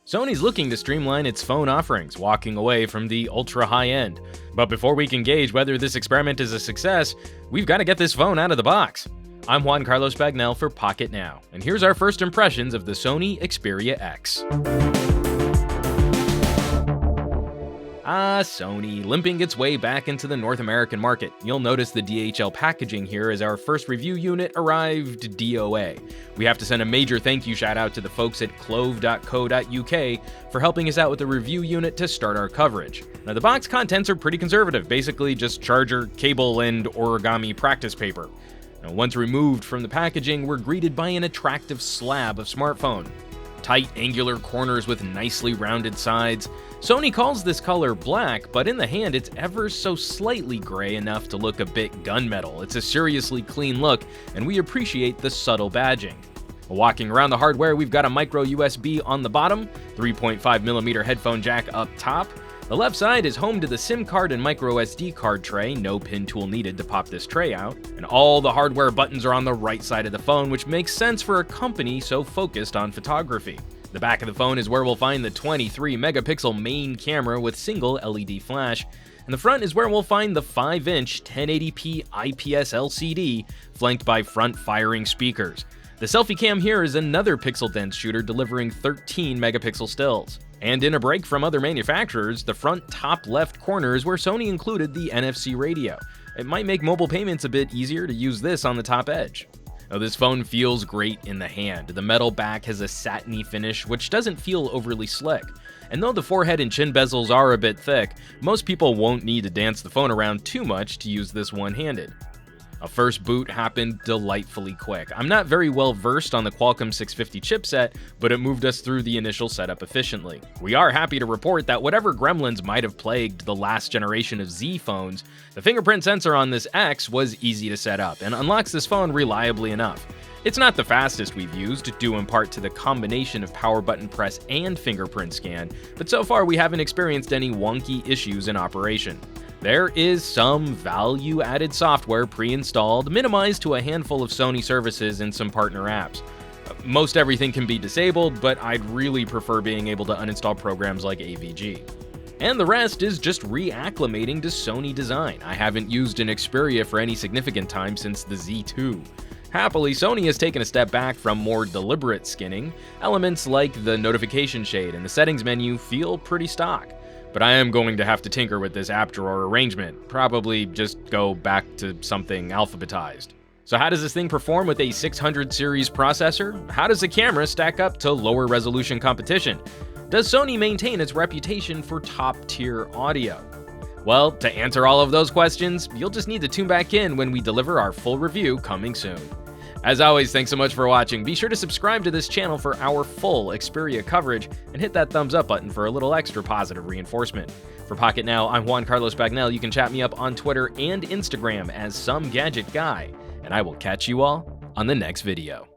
Sony's looking to streamline its phone offerings, walking away from the ultra high-end. But before we can gauge whether this experiment is a success, we've got to get this phone out of the box. I'm Juan Carlos Bagnell for Pocketnow, and here's our first impressions of the Sony XPERIA X. Sony, limping its way back into the North American market. You'll notice the DHL packaging here as our first review unit arrived DOA. We have to send a major thank you shout out to the folks at clove.co.uk for helping us out with the review unit to start our coverage. Now, the box contents are pretty conservative, basically just charger, cable, and origami practice paper. Now, once removed from the packaging, we're greeted by an attractive slab of smartphone. Tight, angular corners with nicely rounded sides. Sony calls this color black, but in the hand it's ever so slightly gray enough to look a bit gunmetal. It's a seriously clean look, and we appreciate the subtle badging. Walking around the hardware, we've got a micro USB on the bottom, 3.5mm headphone jack up top. The left side is home to the SIM card and micro SD card tray, no pin tool needed to pop this tray out, and all the hardware buttons are on the right side of the phone, which makes sense for a company so focused on photography. The back of the phone is where we'll find the 23-megapixel main camera with single LED flash, and the front is where we'll find the 5-inch 1080p IPS LCD, flanked by front-firing speakers. The selfie cam here is another pixel-dense shooter delivering 13-megapixel stills. And in a break from other manufacturers, the front top left corner is where Sony included the NFC radio. It might make mobile payments a bit easier to use this on the top edge. Now, this phone feels great in the hand. The metal back has a satiny finish, which doesn't feel overly slick. And though the forehead and chin bezels are a bit thick, most people won't need to dance the phone around too much to use this one-handed. A first boot happened delightfully quick. I'm not very well versed on the Qualcomm 650 chipset, but it moved us through the initial setup efficiently. We are happy to report that whatever gremlins might have plagued the last generation of Z phones, the fingerprint sensor on this X was easy to set up and unlocks this phone reliably enough. It's not the fastest we've used, due in part to the combination of power button press and fingerprint scan, but so far we haven't experienced any wonky issues in operation. There is some value-added software pre-installed, minimized to a handful of Sony services and some partner apps. Most everything can be disabled, but I'd really prefer being able to uninstall programs like AVG. And the rest is just reacclimating to Sony design. I haven't used an Xperia for any significant time since the Z2. Happily, Sony has taken a step back from more deliberate skinning. Elements like the notification shade and the settings menu feel pretty stock. But I am going to have to tinker with this app drawer arrangement, probably just go back to something alphabetized. So how does this thing perform with a 600 series processor? How does the camera stack up to lower resolution competition? Does Sony maintain its reputation for top-tier audio? Well, to answer all of those questions, you'll just need to tune back in when we deliver our full review coming soon. As always, thanks so much for watching. Be sure to subscribe to this channel for our full Xperia coverage and hit that thumbs up button for a little extra positive reinforcement. For Pocketnow, I'm Juan Carlos Bagnell. You can chat me up on Twitter and Instagram as Some Gadget Guy, and I will catch you all on the next video.